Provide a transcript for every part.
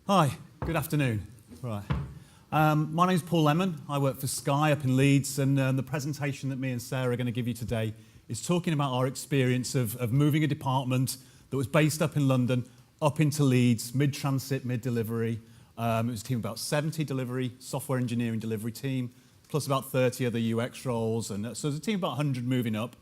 Hi, good afternoon. Right. My name's Paul Lemon. I work for Sky up in Leeds, and the presentation that me and Sarah are going to give you today is talking about our experience of moving a department that was based up in London up into Leeds, mid-transit, mid-delivery. It was a team of about 70 delivery, software engineering delivery team, plus about 30 other UX roles, and so there's a team of about 100 moving up.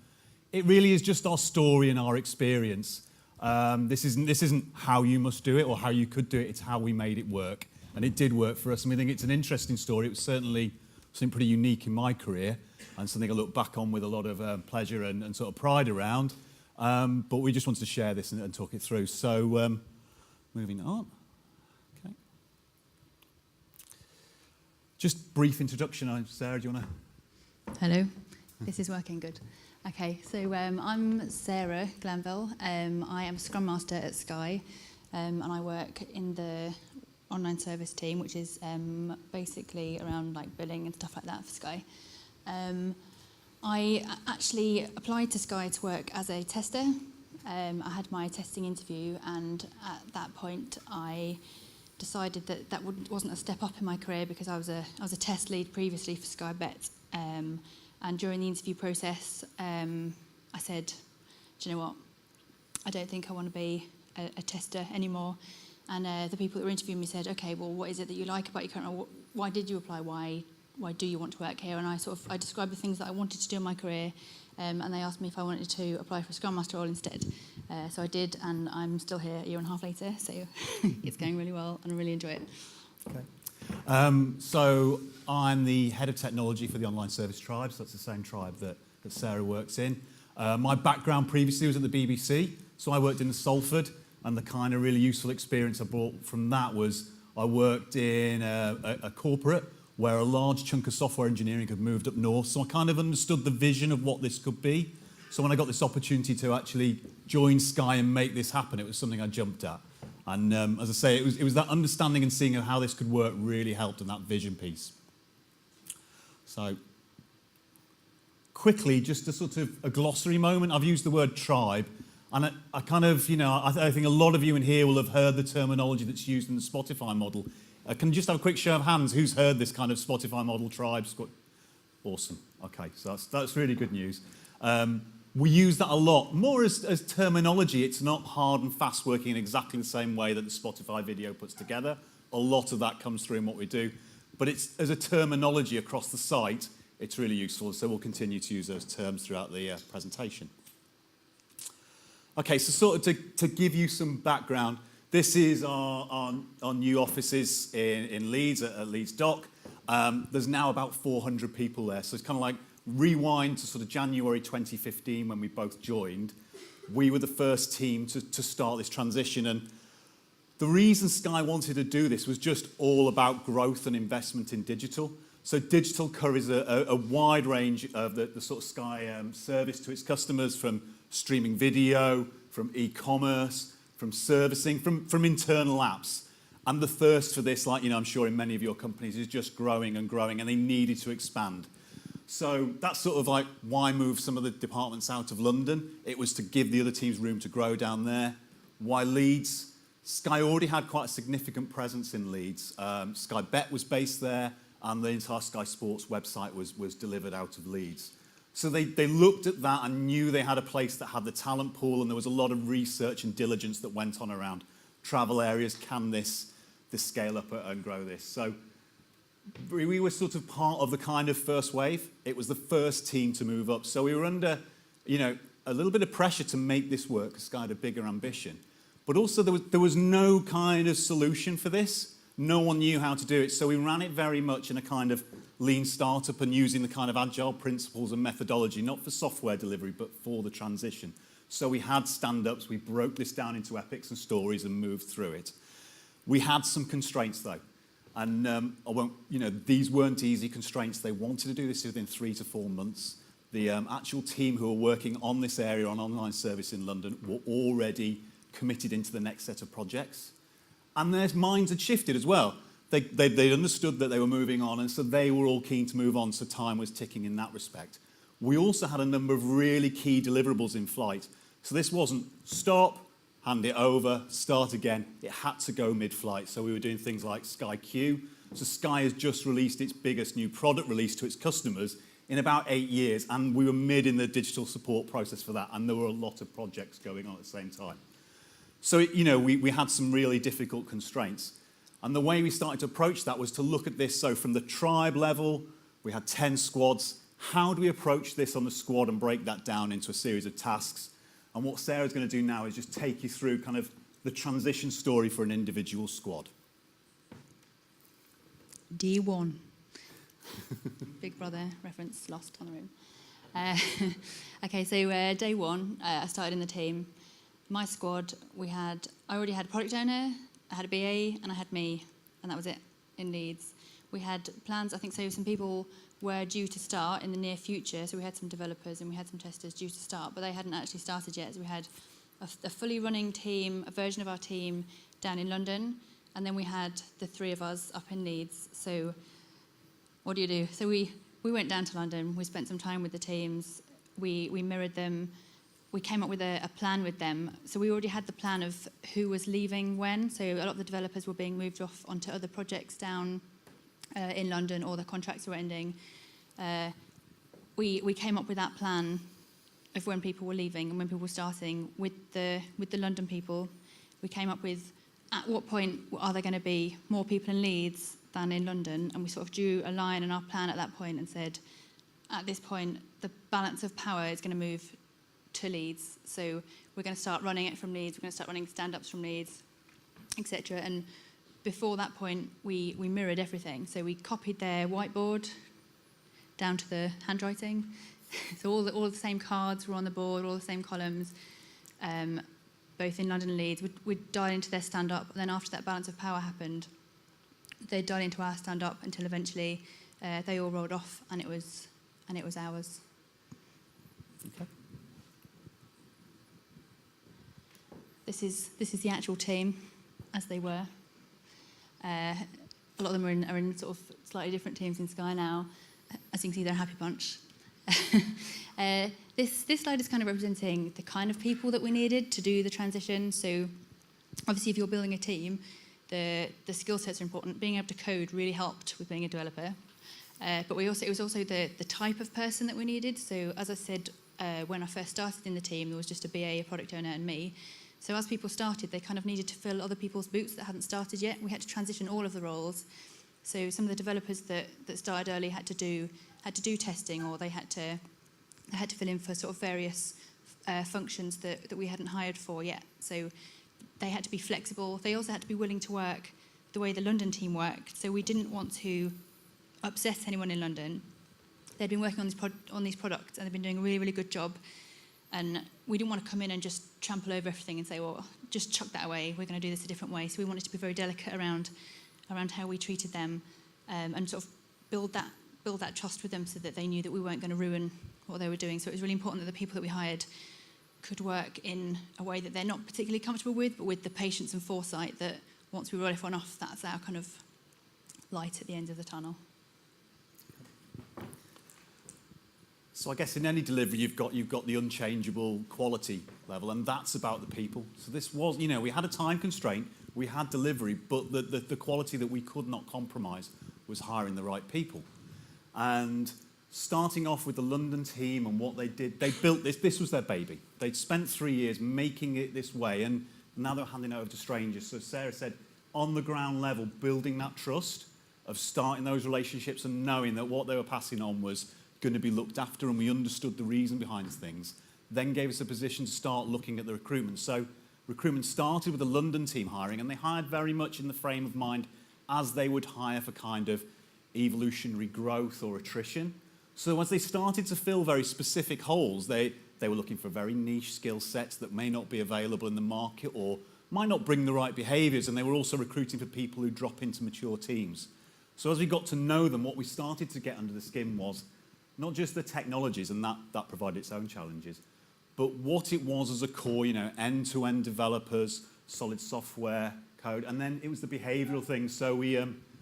It really is just our story and our experience. This isn't how you must do it or how you could do it, it's how we made it work. And it did work for us, and we think it's an interesting story. It was certainly something pretty unique in my career, and something I look back on with a lot of pleasure and sort of pride around. But we just wanted to share this and talk it through. So, moving on. Okay. Just brief introduction. Sarah, do you want to? Hello. This is working good. Okay, so I'm Sarah Glanville. I am Scrum Master at Sky, and I work in the online service team, which is basically around like billing and stuff like that for Sky. I actually applied to Sky to work as a tester. I had my testing interview, and at that point I decided that wasn't a step up in my career, because I was a test lead previously for Sky Bet. And during the interview process, I said, do you know what? I don't think I want to be a tester anymore. And the people that were interviewing me said, okay, well, what is it that you like about your current role? Why did you apply? Why do you want to work here? And I described the things that I wanted to do in my career, and they asked me if I wanted to apply for a Scrum Master role instead. So I did, and I'm still here a year and a half later, so it's going really well, and I really enjoy it. Okay. So I'm the head of technology for the online service tribe, so that's the same tribe that Sarah works in. My background previously was at the BBC, so I worked in Salford, and the kind of really useful experience I brought from that was I worked in a corporate where a large chunk of software engineering had moved up north, so I kind of understood the vision of what this could be. So when I got this opportunity to actually join Sky and make this happen, it was something I jumped at. And as I say, it was that understanding and seeing of how this could work really helped in that vision piece. So quickly, just a sort of a glossary moment. I've used the word tribe, and I kind of, I think a lot of you in here will have heard the terminology that's used in the Spotify model. Can you just have a quick show of hands who's heard this kind of Spotify model tribe? Awesome. Okay, so that's really good news. We use that a lot, more as terminology. It's not hard and fast working in exactly the same way that the Spotify video puts together. A lot of that comes through in what we do. But it's as a terminology across the site, it's really useful. So we'll continue to use those terms throughout the presentation. Okay, so sort of to give you some background, this is our new offices in Leeds, at Leeds Dock. There's now about 400 people there. So it's kind of like rewind to sort of January 2015 when we both joined. We were the first team to start this transition, and the reason Sky wanted to do this was just all about growth and investment in digital. So digital covers a wide range of the sort of Sky service to its customers, from streaming video, from e-commerce, from servicing, from internal apps. And the thirst for this, like I'm sure in many of your companies, is just growing and growing, and they needed to expand. So that's sort of like why move some of the departments out of London. It was to give the other teams room to grow down there. Why Leeds? Sky already had quite a significant presence in Leeds. Sky Bet was based there, and the entire Sky Sports website was delivered out of Leeds. So they looked at that and knew they had a place that had the talent pool, and there was a lot of research and diligence that went on around travel areas. Can this scale up and grow this? So we were sort of part of the kind of first wave. It was the first team to move up. So we were under, a little bit of pressure to make this work, because Sky had a bigger ambition. But also there was no kind of solution for this. No one knew how to do it. So we ran it very much in a kind of lean startup and using the kind of agile principles and methodology, not for software delivery, but for the transition. So we had stand-ups. We broke this down into epics and stories and moved through it. We had some constraints, though. And these weren't easy constraints. They wanted to do this within 3 to 4 months. The actual team who were working on this area on online service in London were already committed into the next set of projects. And their minds had shifted as well. They understood that they were moving on, and so they were all keen to move on, so time was ticking in that respect. We also had a number of really key deliverables in flight. So this wasn't stop, hand it over, start again. It had to go mid-flight. So we were doing things like Sky Q. So Sky has just released its biggest new product release to its customers in about 8 years, and we were mid in the digital support process for that, and there were a lot of projects going on at the same time. So, we had some really difficult constraints. And the way we started to approach that was to look at this. So from the tribe level, we had 10 squads. How do we approach this on the squad and break that down into a series of tasks? And what Sarah's going to do now is just take you through kind of the transition story for an individual squad. D1. Big Brother reference lost on the room. Okay, so day one, I started in the team. My squad, I already had a product owner, I had a BA, and I had me, and that was it in Leeds. We had plans, I think, so some people were due to start in the near future, so we had some developers and we had some testers due to start, but they hadn't actually started yet, so we had a fully running team, a version of our team down in London, and then we had the three of us up in Leeds. So what do you do? So we went down to London, we spent some time with the teams, we mirrored them, we came up with a plan with them. So we already had the plan of who was leaving when, so a lot of the developers were being moved off onto other projects down in London, or the contracts were ending. We came up with that plan of when people were leaving and when people were starting with the London people. We came up with at what point are there going to be more people in Leeds than in London, and we sort of drew a line in our plan at that point and said, at this point, the balance of power is going to move to Leeds. So we're going to start running it from Leeds, we're going to start running stand-ups from Leeds, etc. And before that point, we mirrored everything. So we copied their whiteboard down to the handwriting. So all the same cards were on the board, all the same columns, both in London and Leeds. We'd dial into their stand-up, and then after that balance of power happened, they'd dial into our stand-up until eventually they all rolled off, and it was ours. Okay. This is the actual team as they were. A lot of them are in sort of slightly different teams in Sky now. As you can see, they're a happy bunch. This slide is kind of representing the kind of people that we needed to do the transition. So obviously, if you're building a team, the skill sets are important. Being able to code really helped with being a developer. But it was also the type of person that we needed. So as I said, when I first started in the team, there was just a BA, a product owner, and me. So as people started, they kind of needed to fill other people's boots that hadn't started yet. We had to transition all of the roles. So some of the developers that started early had to do testing, or they had to fill in for sort of various functions that we hadn't hired for yet. So they had to be flexible. They also had to be willing to work the way the London team worked. So we didn't want to upset anyone in London. They'd been working on these products, and they've been doing a really, really good job. And we didn't want to come in and just trample over everything and say, well, just chuck that away. We're going to do this a different way. So we wanted to be very delicate around how we treated them, and sort of build that trust with them so that they knew that we weren't going to ruin what they were doing. So it was really important that the people that we hired could work in a way that they're not particularly comfortable with, but with the patience and foresight that once we roll everyone off, that's our kind of light at the end of the tunnel. So I guess in any delivery, you've got the unchangeable quality level, and that's about the people. So this was, we had a time constraint, we had delivery, but the quality that we could not compromise was hiring the right people. And starting off with the London team and what they did, they built this was their baby. They'd spent 3 years making it this way, and now they're handing it over to strangers. So Sarah said, on the ground level, building that trust of starting those relationships and knowing that what they were passing on was going to be looked after, and we understood the reason behind things, then gave us a position to start looking at the recruitment. So recruitment started with the London team hiring, and they hired very much in the frame of mind as they would hire for kind of evolutionary growth or attrition. So as they started to fill very specific holes, they were looking for very niche skill sets that may not be available in the market or might not bring the right behaviours, and they were also recruiting for people who drop into mature teams. So as we got to know them, what we started to get under the skin was not just the technologies, and that provided its own challenges, but what it was as a core, end-to-end developers, solid software code, and then it was the behavioural things. So we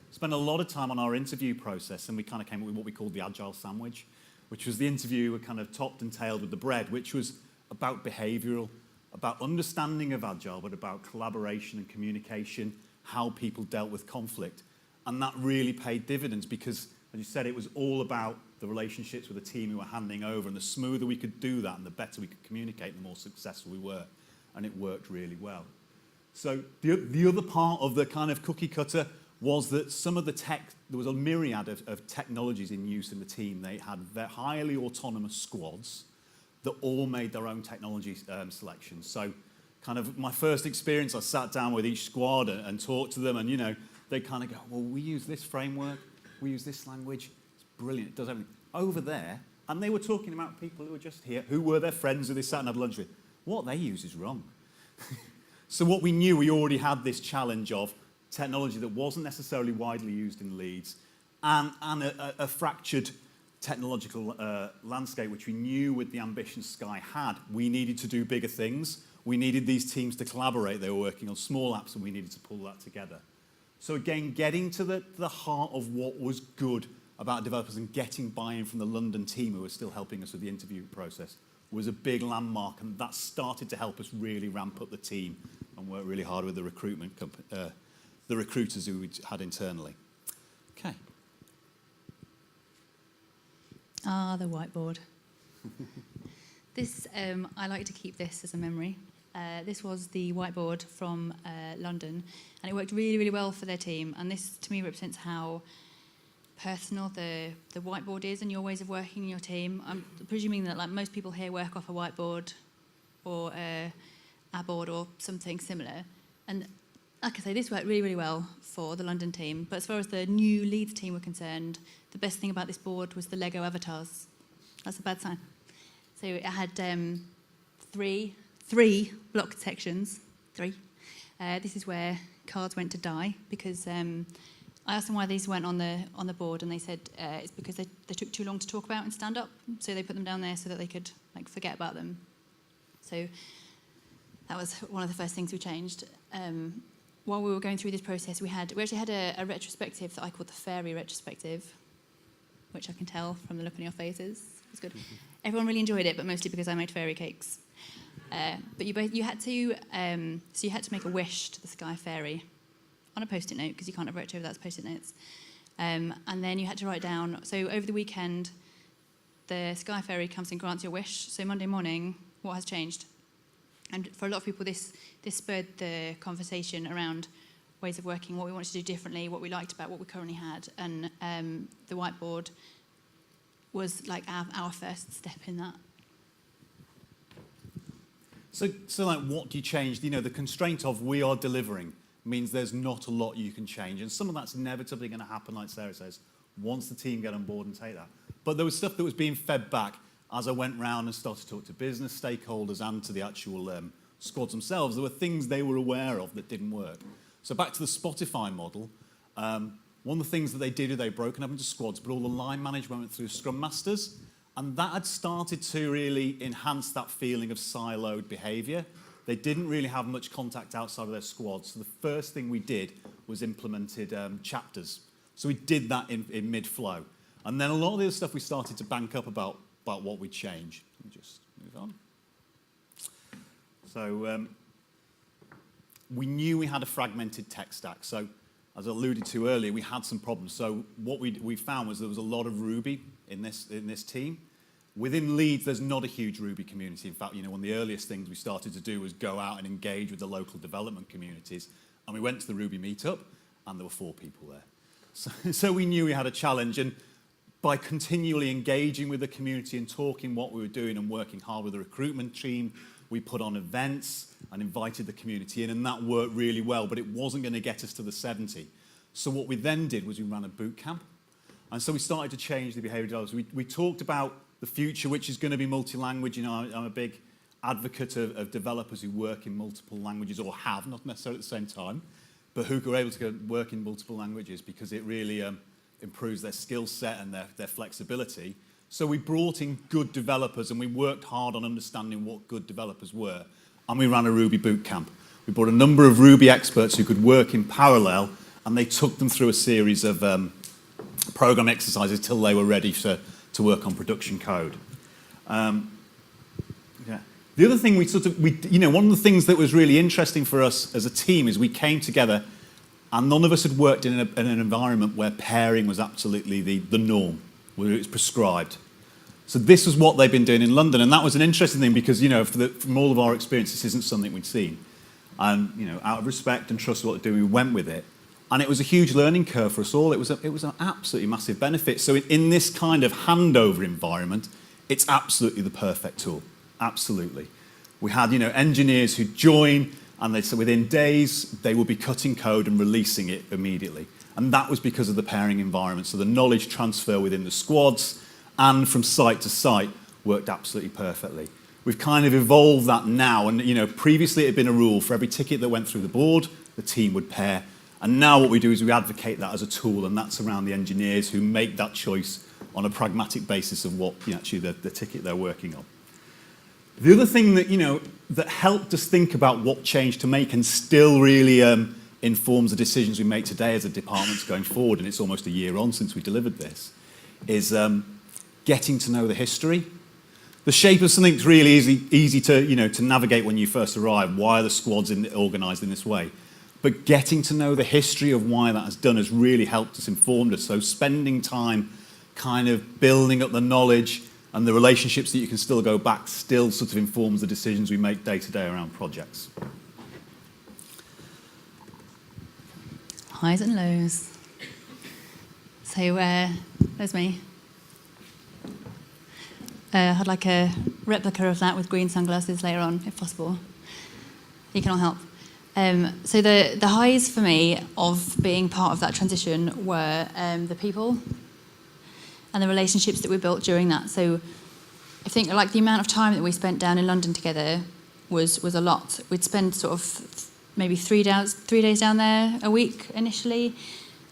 spent a lot of time on our interview process, and we kind of came up with what we called the Agile sandwich, which was the interview kind of topped and tailed with the bread, which was about behavioural about understanding of Agile, but about collaboration and communication, how people dealt with conflict. And that really paid dividends because, as you said, it was all about the relationships with the team who were handing over, and the smoother we could do that and the better we could communicate, the more successful we were. And it worked really well. So the other part of the kind of cookie cutter was that some of the there was a myriad of technologies in use in the team. They had highly autonomous squads that all made their own technology selections. So kind of my first experience, I sat down with each squad and talked to them, and they kind of go, well, we use this framework, we use this language, it's brilliant, it does everything. Over there, and they were talking about people who were just here, who were their friends who they sat and had lunch with. What they use is wrong. So what we knew, we already had this challenge of technology that wasn't necessarily widely used in Leeds, and a fractured technological landscape, which we knew with the ambition Sky had. We needed to do bigger things. We needed these teams to collaborate. They were working on small apps, and we needed to pull that together. So again, getting to the heart of what was good about developers and getting buy-in from the London team who were still helping us with the interview process was a big landmark, and that started to help us really ramp up the team and work really hard with the the recruiters who we had internally. Okay. The whiteboard. This, I like to keep this as a memory. This was the whiteboard from London, and it worked really, really well for their team. And this, to me, represents how personal the whiteboard is and your ways of working in your team. I'm presuming that, like, most people here work off a whiteboard or a board or something similar. And like I say, this worked really, really well for the London team. But as far as the new Leeds team were concerned, the best thing about this board was the Lego avatars. That's a bad sign. So it had three blocked sections. This is where cards went to die, because I asked them why these weren't on the board, and they said it's because they took too long to talk about and stand up, so they put them down there so that they could forget about them. So that was one of the first things we changed. While we were going through this process, we actually had a retrospective that I called the fairy retrospective, which I can tell from the look on your faces. It was good. Mm-hmm. Everyone really enjoyed it, but mostly because I made fairy cakes. But you had to make a wish to the Sky Fairy on a post-it note, because you can't have retro without post-it notes. And then you had to write down, so over the weekend, the Sky Fairy comes and grants your wish. So Monday morning, what has changed? And for a lot of people, this spurred the conversation around ways of working, what we wanted to do differently, what we liked about what we currently had. And the whiteboard was like our first step in that. So like, what do you change? The constraint of we are delivering means there's not a lot you can change. And some of that's inevitably going to happen, like Sarah says, once the team get on board and take that. But there was stuff that was being fed back as I went round and started to talk to business stakeholders and to the actual squads themselves. There were things they were aware of that didn't work. So back to the Spotify model, one of the things that they did is they broken up into squads, but all the line management went through Scrum Masters, and that had started to really enhance that feeling of siloed behaviour. They didn't really have much contact outside of their squads, so the first thing we did was implemented chapters. So we did that in mid-flow. And then a lot of the other stuff we started to bank up about what we change. Let me just move on. So we knew we had a fragmented tech stack. So as I alluded to earlier, we had some problems. So what we found was there was a lot of Ruby in this team. Within Leeds, there's not a huge Ruby community. In fact, one of the earliest things we started to do was go out and engage with the local development communities. And we went to the Ruby meetup, and there were 4 people there. So we knew we had a challenge. And by continually engaging with the community and talking what we were doing and working hard with the recruitment team, we put on events and invited the community in, and that worked really well, but it wasn't going to get us to the 70. So what we then did was we ran a boot camp. And so we started to change the behaviour developers. We talked about the future, which is going to be multi-language. I'm a big advocate of developers who work in multiple languages, or have, not necessarily at the same time, but who are able to work in multiple languages, because it really improves their skill set and their flexibility. So we brought in good developers, and we worked hard on understanding what good developers were, and we ran a Ruby boot camp. We brought a number of Ruby experts who could work in parallel, and they took them through a series of program exercises till they were ready to work on production code. The other thing one of the things that was really interesting for us as a team is we came together and none of us had worked in an environment where pairing was absolutely the norm, where it was prescribed. So this was what they've been doing in London, and that was an interesting thing because, from all of our experience, this isn't something we'd seen. And, out of respect and trust what they're doing, we went with it. And it was a huge learning curve for us all. It was an absolutely massive benefit. So in this kind of handover environment, it's absolutely the perfect tool. Absolutely. We had, engineers who join, and they said within days, they will be cutting code and releasing it immediately. And that was because of the pairing environment. So the knowledge transfer within the squads and from site to site worked absolutely perfectly. We've kind of evolved that now, and previously it had been a rule for every ticket that went through the board, the team would pair. And now what we do is we advocate that as a tool, and that's around the engineers who make that choice on a pragmatic basis of what actually the ticket they're working on. The other thing that that helped us think about what change to make and still really informs the decisions we make today as a department's going forward, and it's almost a year on since we delivered this, is getting to know the history. The shape of something's really easy to navigate when you first arrive. Why are the squads organised in this way? But getting to know the history of why that has done has really helped us, informed us. So spending time kind of building up the knowledge and the relationships that you can still go back still sort of informs the decisions we make day to day around projects. Highs and lows. So there's me. I'd like a replica of that with green sunglasses later on, if possible. You can all help. So the highs for me of being part of that transition were the people and the relationships that we built during that. So I think the amount of time that we spent down in London together was a lot. We'd spend sort of maybe 3 days down there a week initially.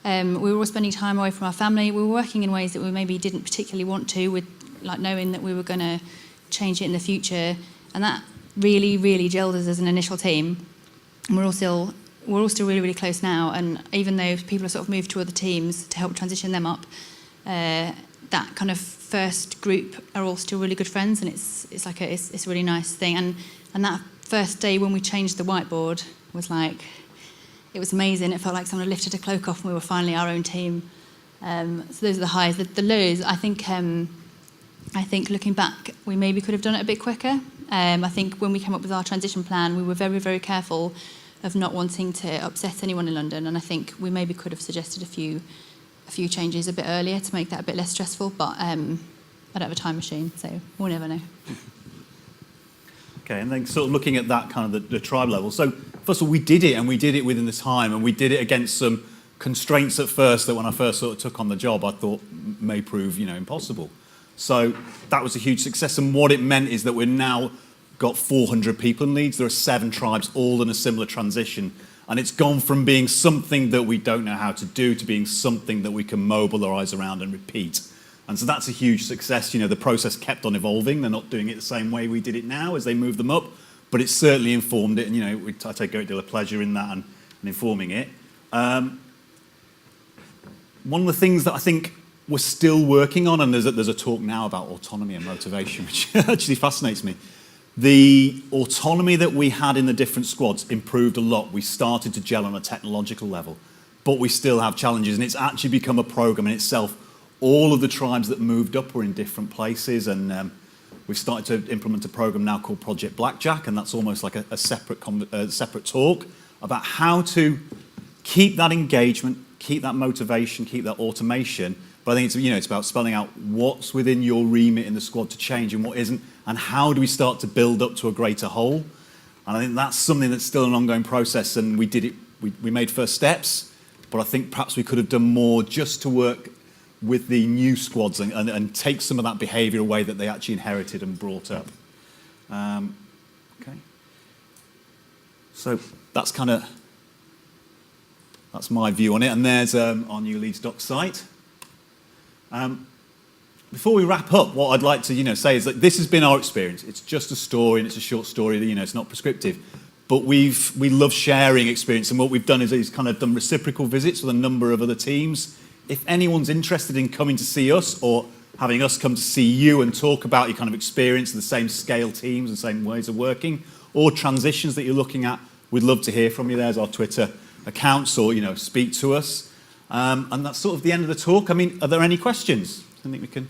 We were all spending time away from our family. We were working in ways that we maybe didn't particularly want to, with knowing that we were going to change it in the future, and that really, really gelled us as an initial team. And we're all still really, really close now. And even though people have sort of moved to other teams to help transition them up, that kind of first group are all still really good friends, and it's a really nice thing. And that first day when we changed the whiteboard was it was amazing. It felt like someone had lifted a cloak off, and we were finally our own team. So those are the highs. The lows, I think looking back, we maybe could have done it a bit quicker. I think when we came up with our transition plan, we were very, very careful of not wanting to upset anyone in London, and I think we maybe could have suggested a few changes a bit earlier to make that a bit less stressful, but I don't have a time machine, so we'll never know. Okay, and then sort of looking at that kind of the tribe level. So first of all, we did it, and we did it within the time, and we did it against some constraints at first that when I first sort of took on the job, I thought may prove impossible. So that was a huge success, and what it meant is that we've now got 400 people in Leeds. There are 7 tribes, all in a similar transition, and it's gone from being something that we don't know how to do to being something that we can mobilise around and repeat. And so that's a huge success. The process kept on evolving. They're not doing it the same way we did it now as they move them up, but it certainly informed it, and I take a great deal of pleasure in that and informing it. One of the things that I think we're still working on, and there's a talk now about autonomy and motivation, which actually fascinates me. The autonomy that we had in the different squads improved a lot. We started to gel on a technological level, but we still have challenges, and it's actually become a program in itself. All of the tribes that moved up were in different places, and we've started to implement a program now called Project Blackjack, and that's almost like a separate talk about how to keep that engagement, keep that motivation, keep that automation. But I think it's about spelling out what's within your remit in the squad to change and what isn't, and how do we start to build up to a greater whole. And I think that's something that's still an ongoing process, and we did it. We made first steps, but I think perhaps we could have done more just to work with the new squads and take some of that behaviour away that they actually inherited and brought up. Okay. So that's my view on it, and there's our new Leeds Dock site. Before we wrap up, what I'd like to say is that this has been our experience. It's just a story, and it's a short story. It's not prescriptive, but we love sharing experience, and what we've done is kind of done reciprocal visits with a number of other teams. If anyone's interested in coming to see us or having us come to see you and talk about your kind of experience in the same scale teams and same ways of working, or transitions that you're looking at, we'd love to hear from you. There's our Twitter accounts, or, speak to us. And that's sort of the end of the talk. I mean, are there any questions? I think we can